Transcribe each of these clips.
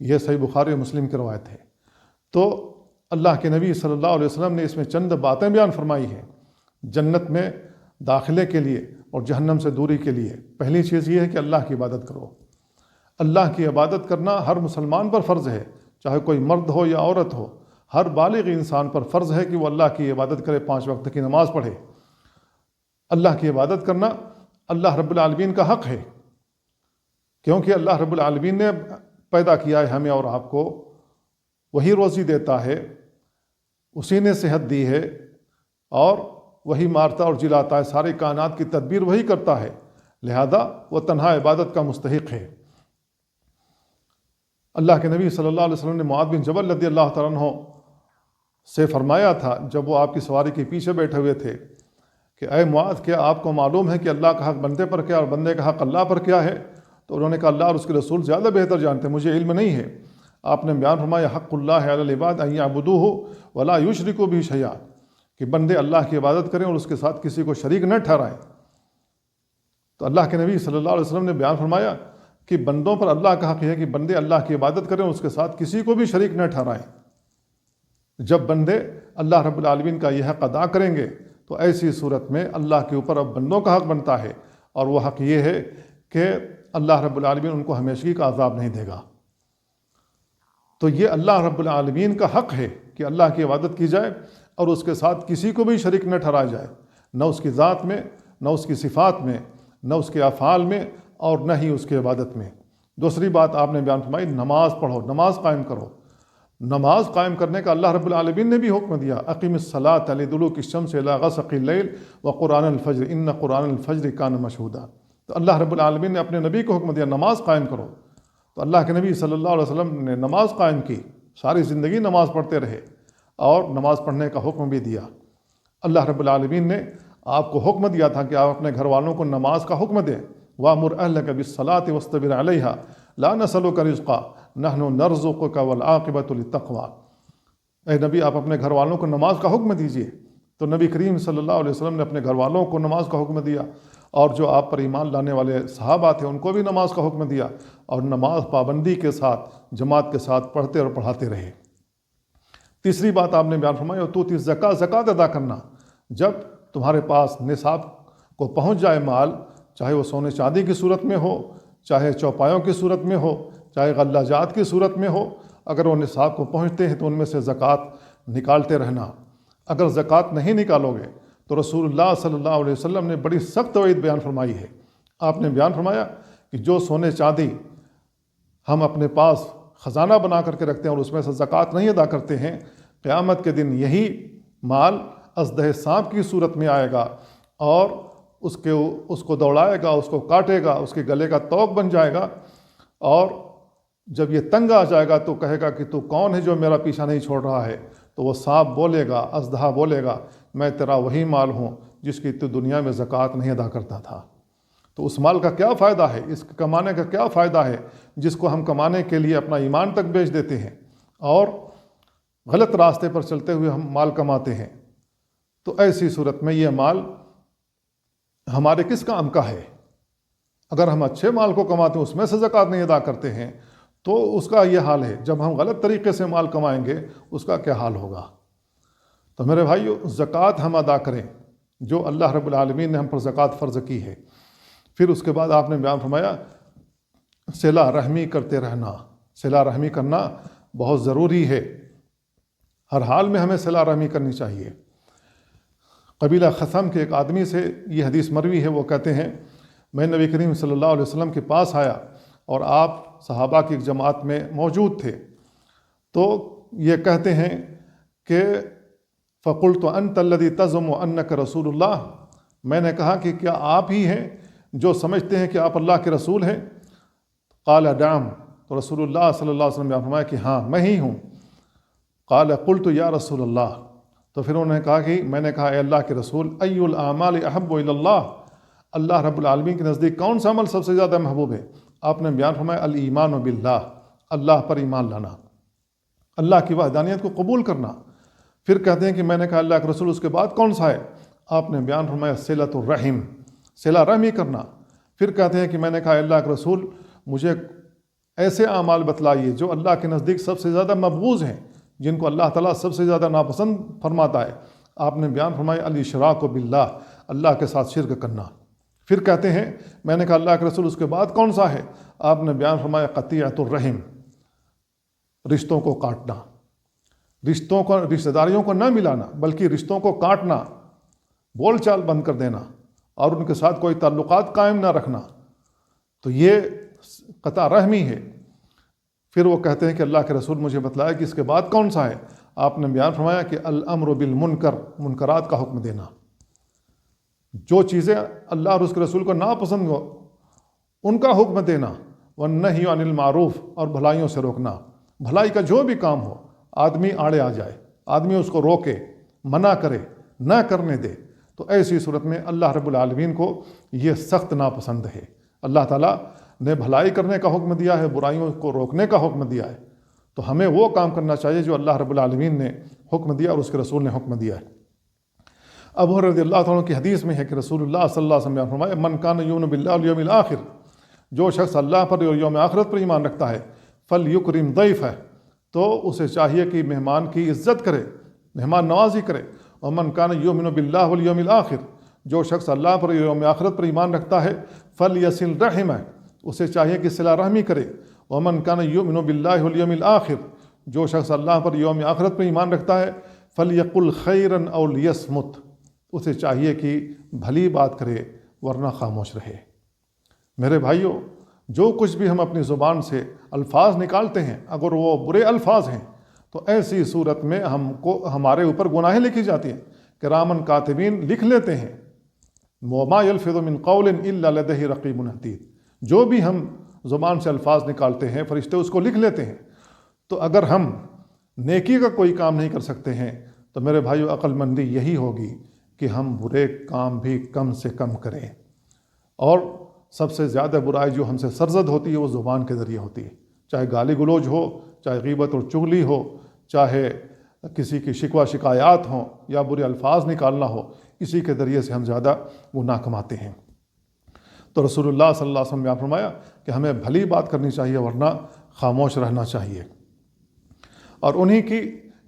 یہ صحیح بخاری و مسلم کی روایت ہے۔ تو اللہ کے نبی صلی اللہ علیہ وسلم نے اس میں چند باتیں بیان فرمائی ہیں جنت میں داخلے کے لیے اور جہنم سے دوری کے لیے۔ پہلی چیز یہ ہے کہ اللہ کی عبادت کرو۔ اللہ کی عبادت کرنا ہر مسلمان پر فرض ہے، چاہے کوئی مرد ہو یا عورت ہو، ہر بالغ انسان پر فرض ہے کہ وہ اللہ کی عبادت کرے، 5 وقت کی نماز پڑھے۔ اللہ کی عبادت کرنا اللہ رب العالمین کا حق ہے، کیونکہ اللہ رب العالمین نے پیدا کیا ہے ہمیں اور آپ کو، وہی روزی دیتا ہے، اسی نے صحت دی ہے اور وہی مارتا اور جلاتا ہے، ساری کائنات کی تدبیر وہی کرتا ہے، لہذا وہ تنہا عبادت کا مستحق ہے۔ اللہ کے نبی صلی اللہ علیہ وسلم نے معاذ بن جبل رضی اللہ تعالیٰ عنہ سے فرمایا تھا جب وہ آپ کی سواری کے پیچھے بیٹھے ہوئے تھے کہ اے معاذ، کیا آپ کو معلوم ہے کہ اللہ کا حق بندے پر کیا اور بندے کا حق اللہ پر کیا ہے؟ تو انہوں نے کہا اللہ اور اس کے رسول زیادہ بہتر جانتے ہیں، مجھے علم نہیں ہے۔ آپ نے بیان فرمایا حق اللہ علی العباد ان یعبدوہ ولا یشرکوا بہ شیئا، کہ بندے اللہ کی عبادت کریں اور اس کے ساتھ کسی کو شریک نہ ٹھہرائیں۔ تو اللہ کے نبی صلی اللہ علیہ وسلم نے بیان فرمایا کہ بندوں پر اللہ کا حق ہے کہ بندے اللہ کی عبادت کریں اور اس کے ساتھ کسی کو بھی شریک نہ ٹھہرائیں۔ جب بندے اللہ رب العالمین کا یہ حق ادا کریں گے تو ایسی صورت میں اللہ کے اوپر اب بندوں کا حق بنتا ہے، اور وہ حق یہ ہے کہ اللہ رب العالمین ان کو ہمیشگی کا عذاب نہیں دے گا۔ تو یہ اللہ رب العالمین کا حق ہے کہ اللہ کی عبادت کی جائے اور اس کے ساتھ کسی کو بھی شریک نہ ٹھہرایا جائے، نہ اس کی ذات میں، نہ اس کی صفات میں، نہ اس کے افعال میں، اور نہ ہی اس کی عبادت میں۔ دوسری بات آپ نے بیان فرمائی نماز پڑھو، نماز قائم کرو۔ نماز قائم کرنے کا اللہ رب العالمین نے بھی حکم دیا، اقیم الصلاۃ لدلوک الشمس الی غسق اللیل وقرآن الفجر ان قرآن الفجر کان مشہودا۔ تو اللہ رب العالمین نے اپنے نبی کو حکم دیا نماز قائم کرو، تو اللہ کے نبی صلی اللہ علیہ وسلم نے نماز قائم کی، ساری زندگی نماز پڑھتے رہے اور نماز پڑھنے کا حکم بھی دیا۔ اللہ رب العالمین نے آپ کو حکم دیا تھا کہ آپ اپنے گھر والوں کو نماز کا حکم دیں، وَأْمُرْ أَهْلَكَ بِالصَّلَاةِ وَاصْطَبِرْ عَلَيْهَا لَا نَسْأَلُكَ رِزْقًا نَحْنُ نَرْزُقُكَ وَالْعَاقِبَةُ لِلتَّقْوَىٰ۔ اے نبی آپ اپنے گھر والوں کو نماز کا حکم دیجئے۔ تو نبی کریم صلی اللہ علیہ وسلم نے اپنے گھر والوں کو نماز کا حکم دیا، اور جو آپ پر ایمان لانے والے صحابہ تھے ان کو بھی نماز کا حکم دیا، اور نماز پابندی کے ساتھ جماعت کے ساتھ پڑھتے اور پڑھاتے رہے۔ تیسری بات آپ نے بیان فرمائی وَتُؤْتِي الزَّكَاةَ، زکوٰۃ ادا کرنا۔ جب تمہارے پاس نصاب کو پہنچ جائے مال، چاہے وہ سونے چاندی کی صورت میں ہو، چاہے چوپایوں کی صورت میں ہو، چاہے غلہ جات کی صورت میں ہو، اگر وہ نصاب کو پہنچتے ہیں تو ان میں سے زکوٰۃ نکالتے رہنا۔ اگر زکوٰۃ نہیں نکالو گے تو رسول اللہ صلی اللہ علیہ وسلم نے بڑی سخت وعید بیان فرمائی ہے۔ آپ نے بیان فرمایا کہ جو سونے چاندی ہم اپنے پاس خزانہ بنا کر کے رکھتے ہیں اور اس میں سے زکوٰۃ نہیں ادا کرتے ہیں، قیامت کے دن یہی مال ازدہ سانپ کی صورت میں آئے گا اور اس کو دوڑائے گا، اس کو کاٹے گا، اس کے گلے کا توق بن جائے گا، اور جب یہ تنگ آ جائے گا تو کہے گا کہ تو کون ہے جو میرا پیچھا نہیں چھوڑ رہا ہے؟ تو وہ سانپ بولے گا، اژدہا بولے گا میں تیرا وہی مال ہوں جس کی تو دنیا میں زکوٰۃ نہیں ادا کرتا تھا۔ تو اس مال کا کیا فائدہ ہے، اس کمانے کا کیا فائدہ ہے جس کو ہم کمانے کے لیے اپنا ایمان تک بیچ دیتے ہیں اور غلط راستے پر چلتے ہوئے ہم مال کماتے ہیں۔ تو ایسی صورت میں یہ مال ہمارے کس کام کا ہے؟ اگر ہم اچھے مال کو کماتے ہیں اس میں سے زکوٰۃ نہیں ادا کرتے ہیں تو اس کا یہ حال ہے، جب ہم غلط طریقے سے مال کمائیں گے اس کا کیا حال ہوگا؟ تو میرے بھائیو، زکوٰۃ ہم ادا کریں جو اللہ رب العالمین نے ہم پر زکوٰۃ فرض کی ہے۔ پھر اس کے بعد آپ نے بیان فرمایا صلہ رحمی کرتے رہنا۔ صلہ رحمی کرنا بہت ضروری ہے، ہر حال میں ہمیں صلہ رحمی کرنی چاہیے۔ قبیلہ خثم کے ایک آدمی سے یہ حدیث مروی ہے، وہ کہتے ہیں میں نبی کریم صلی اللہ علیہ وسلم کے پاس آیا اور آپ صحابہ کی ایک جماعت میں موجود تھے، تو یہ کہتے ہیں کہ فَقُلْتُ أَنْتَ الَّذِي تَزْعُمُ أَنَّكَ رَسُولُ اللَّهِ، میں نے کہا کہ کیا آپ ہی ہیں جو سمجھتے ہیں کہ آپ اللہ کے رسول ہیں؟ قال نعم، تو رسول اللہ صلی اللہ علیہ وسلم نے فرمایا کہ ہاں میں ہی ہوں۔ قال قلت یا رسول اللہ، تو پھر انہوں نے کہا کہ میں نے کہا اے اللہ کے رسول ای الاعمال احب الی اللہ، اللہ رب العالمین کے نزدیک کون سا عمل سب سے زیادہ محبوب ہے؟ آپ نے بیان فرمایا الایمان باللہ، اللہ پر ایمان لانا، اللہ کی وحدانیت کو قبول کرنا۔ پھر کہتے ہیں کہ میں نے کہا اللہ کے رسول اس کے بعد کون سا ہے؟ آپ نے بیان فرمایا صلۃ الرحم، صلہ رحمی کرنا۔ پھر کہتے ہیں کہ میں نے کہا اللہ کے رسول مجھے ایسے اعمال بتلائیے جو اللہ کے نزدیک سب سے زیادہ مبغوض ہیں، جن کو اللہ تعالیٰ سب سے زیادہ ناپسند فرماتا ہے۔ آپ نے بیان فرمایا الاشراک باللہ، اللہ کے ساتھ شرک کرنا۔ پھر کہتے ہیں، میں نے کہا اللہ کے رسول اس کے بعد کون سا ہے؟ آپ نے بیان فرمایا قطیعۃ الرحم، رشتوں کو کاٹنا، رشتہ داریوں کو نہ ملانا بلکہ رشتوں کو کاٹنا، بول چال بند کر دینا اور ان کے ساتھ کوئی تعلقات قائم نہ رکھنا، تو یہ قطع رحمی ہے۔ پھر وہ کہتے ہیں کہ اللہ کے رسول مجھے بتلایا کہ اس کے بعد کون سا ہے؟ آپ نے بیان فرمایا کہ الامر بالمنکر، منکرات کا حکم دینا، جو چیزیں اللہ اور اس کے رسول کو ناپسند ہو ان کا حکم دینا، والنہی عن المعروف، اور بھلائیوں سے روکنا۔ بھلائی کا جو بھی کام ہو، آدمی آڑے آ جائے، آدمی اس کو روکے، منع کرے، نہ کرنے دے، تو ایسی صورت میں اللہ رب العالمین کو یہ سخت ناپسند ہے۔ اللہ تعالیٰ نے بھلائی کرنے کا حکم دیا ہے، برائیوں کو روکنے کا حکم دیا ہے، تو ہمیں وہ کام کرنا چاہیے جو اللہ رب العالمین نے حکم دیا اور اس کے رسول نے حکم دیا ہے۔ ابو ہریرہ رضی اللہ تعالیٰ عنہ کی حدیث میں ہے کہ رسول اللہ صلی اللہ علیہ وسلم نے فرمایا من کان یؤمن باللہ والیوم الآخر، جو شخص اللہ پر اور یوم آخرت پر ایمان رکھتا ہے، فلیکرم ضیفہ، تو اسے چاہیے کہ مہمان کی عزت کرے، مہمان نوازی کرے۔ ومن کان یؤمن باللہ والیوم الآخر، جو شخص اللہ پر اور یوم آخرت پر ایمان رکھتا ہے، فلیصل رحمہ، اسے چاہیے کہ صلہ رحمی کرے۔ ومن کان یؤمن باللہ والیوم الآخر، جو شخص اللہ پر یوم آخرت پر ایمان رکھتا ہے، فلیقل خیرا او لیصمت، اسے چاہیے کہ بھلی بات کرے ورنہ خاموش رہے۔ میرے بھائیوں، جو کچھ بھی ہم اپنی زبان سے الفاظ نکالتے ہیں، اگر وہ برے الفاظ ہیں تو ایسی صورت میں ہمارے اوپر گناہیں لکھی جاتی ہیں، کرامن کاتبین لکھ لیتے ہیں۔ وما یلفظ من قول الا لدیہ رقیب عتید، جو بھی ہم زبان سے الفاظ نکالتے ہیں فرشتے اس کو لکھ لیتے ہیں۔ تو اگر ہم نیکی کا کوئی کام نہیں کر سکتے ہیں تو میرے بھائیو عقل مندی یہی ہوگی کہ ہم برے کام بھی کم سے کم کریں، اور سب سے زیادہ برائی جو ہم سے سرزد ہوتی ہے وہ زبان کے ذریعے ہوتی ہے، چاہے گالی گلوچ ہو، چاہے غیبت اور چغلی ہو، چاہے کسی کی شکوہ شکایات ہوں یا برے الفاظ نکالنا ہو، اسی کے ذریعے سے ہم زیادہ گناہ کماتے ہیں۔ تو رسول اللہ صلی اللہ علیہ وسلم نے فرمایا کہ ہمیں بھلی بات کرنی چاہیے ورنہ خاموش رہنا چاہیے۔ اور انہی کی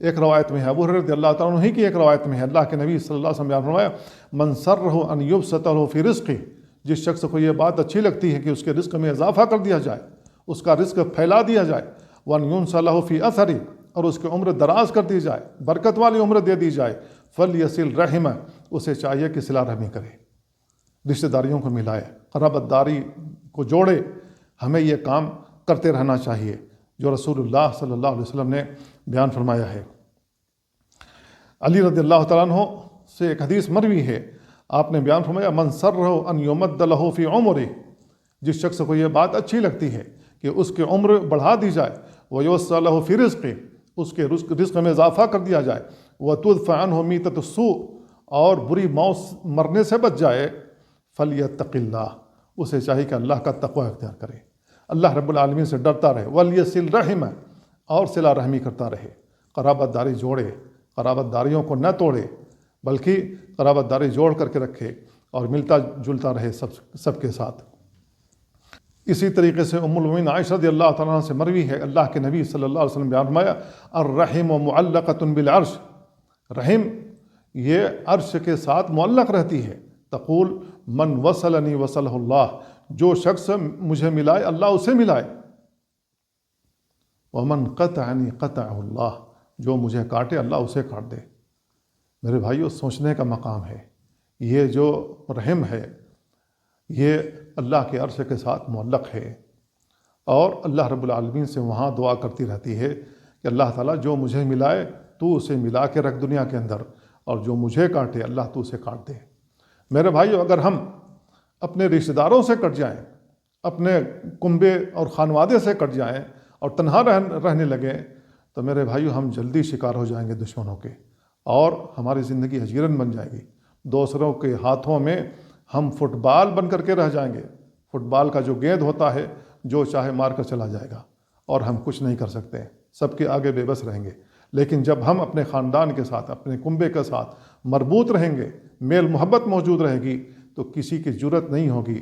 ایک روایت میں ہے، ابو ہریرہ رضی اللہ تعالیٰ عنہ کی ایک روایت میں ہے، اللہ کے نبی صلی اللہ علیہ وسلم نے فرمایا من سرہ ان یبسط لہ فی رزقہ، جس شخص کو یہ بات اچھی لگتی ہے کہ اس کے رزق میں اضافہ کر دیا جائے، اس کا رزق پھیلا دیا جائے، وان ینسى لہ فی اثرہ، اور اس کی عمر دراز کر دی جائے، برکت والی عمر دے دی جائے، فلیصل رحمہ، اسے چاہیے کہ صلہ رحمی کرے، رشتہ داریوں کو ملائے، قرابت داری کو جوڑے۔ ہمیں یہ کام کرتے رہنا چاہیے جو رسول اللہ صلی اللہ علیہ وسلم نے بیان فرمایا ہے۔ علی رضی اللہ تعالیٰ عنہ سے ایک حدیث مروی ہے، آپ نے بیان فرمایا من سرہ ان یمد لہ فی عمرہ، جس شخص کو یہ بات اچھی لگتی ہے کہ اس کی عمر بڑھا دی جائے، ویوسع لہ فی رزقہ، اس کے رزق میں اضافہ کر دیا جائے، وتدفع عنہ میتۃ السوء، اور بری موت مرنے سے بچ جائے، فلیتق اللہ، اسے چاہیے کہ اللہ کا تقوی اختیار کرے، اللہ رب العالمین سے ڈرتا رہے، ولیصل رحمہ، اور صلہ رحمی کرتا رہے، قرابت داری جوڑے، قرابت داریوں کو نہ توڑے بلکہ قرابت داری جوڑ کر کے رکھے اور ملتا جلتا رہے سب کے ساتھ۔ اسی طریقے سے ام المؤمنین عائشہ رضی اللہ تعالیٰ عنہ سے مروی ہے، اللہ کے نبی صلی اللہ علیہ وسلم بیان فرمایا الرحم معلقۃ بالعرش، رحم یہ عرش کے ساتھ معلق رہتی ہے، تقول من وصلنی وصلہ اللہ، جو شخص مجھے ملائے اللہ اسے ملائے، ومن قطعنی قطعہ اللہ، جو مجھے کاٹے اللہ اسے کاٹ دے۔ میرے بھائیو، سوچنے کا مقام ہے، یہ جو رحم ہے یہ اللہ کے عرش کے ساتھ معلق ہے، اور اللہ رب العالمین سے وہاں دعا کرتی رہتی ہے کہ اللہ تعالیٰ جو مجھے ملائے تو اسے ملا کے رکھ دنیا کے اندر، اور جو مجھے کاٹے اللہ تو اسے کاٹ دے۔ میرے بھائیو، اگر ہم اپنے رشتہ داروں سے کٹ جائیں، اپنے کنبے اور خانوادے سے کٹ جائیں اور تنہا رہنے لگیں تو میرے بھائیو ہم جلدی شکار ہو جائیں گے دشمنوں کے، اور ہماری زندگی حجیرن بن جائے گی، دوسروں کے ہاتھوں میں ہم فٹ بال بن کر کے رہ جائیں گے، فٹ بال کا جو گیند ہوتا ہے جو چاہے مار کر چلا جائے گا، اور ہم کچھ نہیں کر سکتے، سب کے آگے بے بس رہیں گے۔ لیکن جب ہم اپنے خاندان کے ساتھ، اپنے کنبے کے ساتھ مربوط رہیں گے، میل محبت موجود رہے گی، تو کسی کی جرت نہیں ہوگی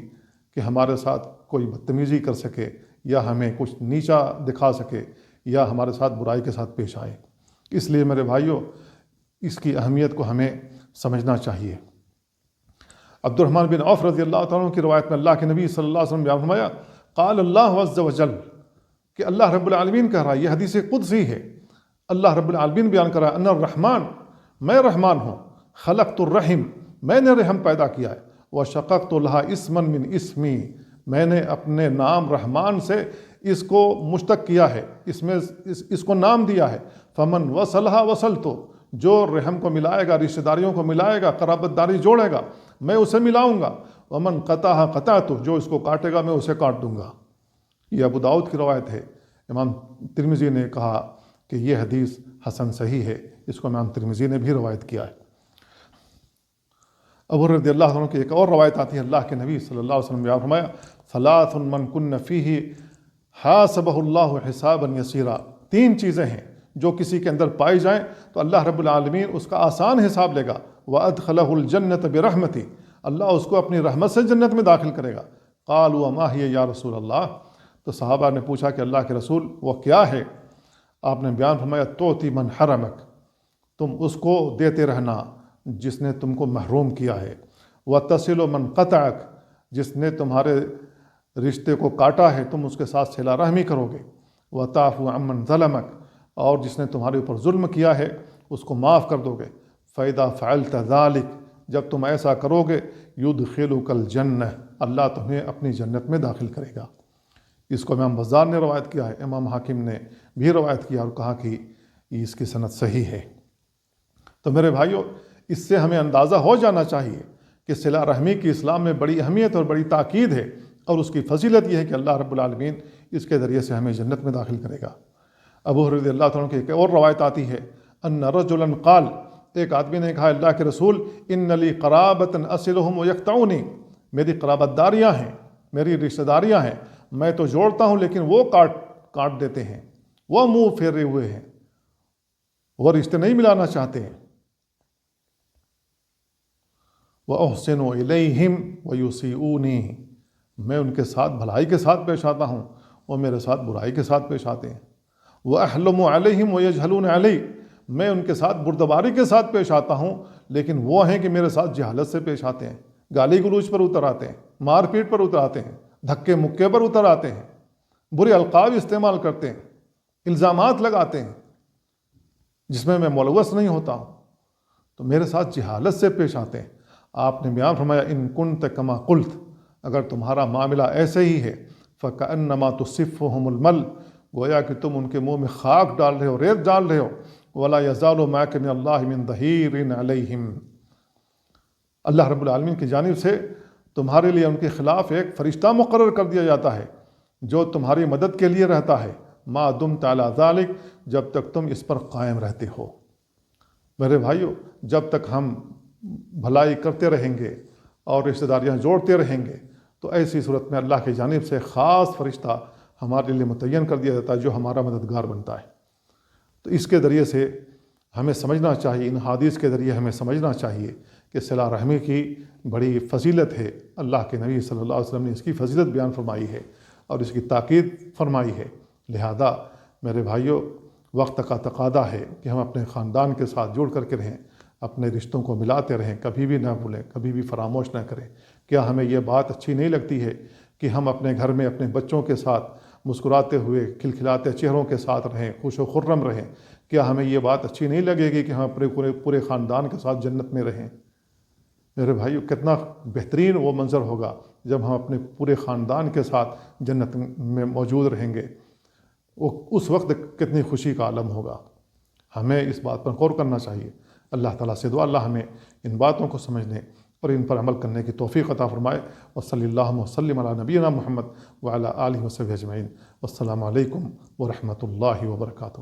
کہ ہمارے ساتھ کوئی بدتمیزی کر سکے یا ہمیں کچھ نیچا دکھا سکے یا ہمارے ساتھ برائی کے ساتھ پیش آئے۔ اس لیے میرے بھائیوں، اس کی اہمیت کو ہمیں سمجھنا چاہیے۔ عبد الرحمن بن عوف رضی اللہ تعالیٰ عنہ کی روایت میں اللہ کے نبی صلی اللہ علیہ وسلم نے بیان فرمایا، قال اللہ عز وجل، کہ اللہ رب العالمین کہہ رہا ہے، یہ حدیث قدسی ہے، اللہ رب العالمین بیان کر رہا ہے، ان الرحمن، میں رحمان ہوں، خلقت الرحم، میں نے رحم پیدا کیا ہے، وشققت لها اسما من اسمی، میں نے اپنے نام رحمان سے اس کو مشتق کیا ہے، اس کو نام دیا ہے، فمن وصلها وصلت، جو رحم کو ملائے گا، رشتہ داریوں کو ملائے گا، قرابت داری جوڑے گا، میں اسے ملاؤں گا، ومن قطعها قطعت، جو اس کو کاٹے گا میں اسے کاٹ دوں گا۔ یہ ابو داؤد کی روایت ہے۔ امام ترمذی نے کہا کہ یہ حدیث حسن صحیح ہے، اس کو امام ترمذی نے بھی روایت کیا ہے۔ ابو رضی اللہ عنہ کی ایک اور روایت آتی ہے، اللہ کے نبی صلی اللہ علیہ وسلم نے فرمایا، ثلاث من کن فیہ حاسبہ اللہ حسابا یسیرا، تین چیزیں ہیں جو کسی کے اندر پائی جائیں تو اللہ رب العالمین اس کا آسان حساب لے گا، وَأَدْخَلَهُ الْجَنَّةَ بِرَحْمَتِهِ، اللہ اس کو اپنی رحمت سے جنت میں داخل کرے گا۔ قالوا وما هي یا رسول اللہ، تو صحابہ نے پوچھا کہ اللہ کے رسول وہ کیا ہے؟ آپ نے بیان فرمایا، توتی من حرمک، تم اس کو دیتے رہنا جس نے تم کو محروم کیا ہے، وتصل من قطعک، جس نے تمہارے رشتے کو کاٹا ہے تم اس کے ساتھ صلہ رحمی کرو گے، وتعفو عمن ظلمک، اور جس نے تمہارے اوپر ظلم کیا ہے اس کو معاف کر دو گے، فَإِذَا فَعَلْتَ ذَلِكَ، جب تم ایسا کرو گے، يُدْخِلُكَ الْجَنَّةَ، اللہ تمہیں اپنی جنت میں داخل کرے گا۔ اس کو امام بزار نے روایت کیا ہے، امام حاکم نے بھی روایت کیا اور کہا کہ اس کی سند صحیح ہے۔ تو میرے بھائیوں، اس سے ہمیں اندازہ ہو جانا چاہیے کہ صلہ رحمی کی اسلام میں بڑی اہمیت اور بڑی تاکید ہے، اور اس کی فضیلت یہ ہے کہ اللہ رب العالمین اس کے ذریعے سے ہمیں جنت میں داخل کرے گا۔ ابو رضی اللہ تعالیٰ کی ایک اور روایت آتی ہے، ان رجلا قال، ایک آدمی نے کہا، اللہ کے رسول، ان لی قرابۃ اصلهم ویقطعونی، میری قرابت داریاں ہیں، میری رشتہ داریاں ہیں، میں تو جوڑتا ہوں لیکن وہ کاٹ دیتے ہیں، وہ منہ پھیرے ہوئے ہیں، وہ رشتے نہیں ملانا چاہتے ہیں۔ وَأُحْسِنُ إِلَيْهِمْ وَيُسِيئُونِي، میں ان کے ساتھ بھلائی کے ساتھ پیش آتا ہوں، وہ میرے ساتھ برائی کے ساتھ پیش آتے ہیں۔ وَأَحْلُمُ عَلَيْهِمْ وَيَجْهَلُونَ عَلَيْهِ، میں ان کے ساتھ بردباری کے ساتھ پیش آتا ہوں لیکن وہ ہیں کہ میرے ساتھ جہالت سے پیش آتے ہیں، گالی گلوچ پر اتر آتے ہیں، مار پیٹ پر اتر آتے ہیں، دھکے مکے پر اتر آتے ہیں، برے القاب استعمال کرتے ہیں، الزامات لگاتے ہیں جس میں ملوث نہیں ہوتا ہوں، تو میرے ساتھ جہالت سے پیش آتے ہیں۔ آپ نے بیان فرمایا، ان کنت کما قلت، اگر تمہارا معاملہ ایسے ہی ہے، فَكَأَنَّمَا تُصِفُّهُمُ الْمَلْ، گویا کہ تم ان کے منہ میں خاک ڈال رہے ہو، ریت ڈال رہے ہو، وَلَا يَزَالُ مَعَكَ مِنَ اللَّهِ مِنْ ظَهِيرٍ عَلَيْهِمْ، اللہ رب العالمین کی جانب سے تمہارے لیے ان کے خلاف ایک فرشتہ مقرر کر دیا جاتا ہے جو تمہاری مدد کے لیے رہتا ہے، مَا دُمْتَ عَلَى ذَلِكَ، جب تک تم اس پر قائم رہتے ہو۔ میرے بھائیو، جب تک ہم بھلائی کرتے رہیں گے اور رشتہ داریاں جوڑتے رہیں گے تو ایسی صورت میں اللہ کی جانب سے خاص فرشتہ ہمارے لیے متعین کر دیا جاتا ہے جو ہمارا مددگار بنتا ہے۔ تو اس کے ذریعے سے ہمیں سمجھنا چاہیے، ان حدیث کے ذریعے ہمیں سمجھنا چاہیے کہ صلہ رحمی کی بڑی فضیلت ہے، اللہ کے نبی صلی اللہ علیہ وسلم نے اس کی فضیلت بیان فرمائی ہے اور اس کی تاکید فرمائی ہے۔ لہذا میرے بھائیوں، وقت کا تقاضا ہے کہ ہم اپنے خاندان کے ساتھ جڑ کر کے رہیں، اپنے رشتوں کو ملاتے رہیں، کبھی بھی نہ بھولیں، کبھی بھی فراموش نہ کریں۔ کیا ہمیں یہ بات اچھی نہیں لگتی ہے کہ ہم اپنے گھر میں اپنے بچوں کے ساتھ مسکراتے ہوئے کھلکھلاتے چہروں کے ساتھ رہیں، خوش و خرم رہیں؟ کیا ہمیں یہ بات اچھی نہیں لگے گی کہ ہم اپنے پورے خاندان کے ساتھ جنت میں رہیں؟ میرے بھائیو، کتنا بہترین وہ منظر ہوگا جب ہم اپنے پورے خاندان کے ساتھ جنت میں موجود رہیں گے، اس وقت کتنی خوشی کا عالم ہوگا۔ ہمیں اس بات پر غور کرنا چاہیے۔ اللہ تعالیٰ سے دعا اللہ ہمیں ان باتوں کو سمجھنے اور ان پر عمل کرنے کی توفیق عطا فرمائے۔ وصلی اللہ وسلم علی نبینا محمد وعلی آلہ وصحبہ اجمعین۔ والسلام علیکم ورحمۃ اللہ وبرکاتہ۔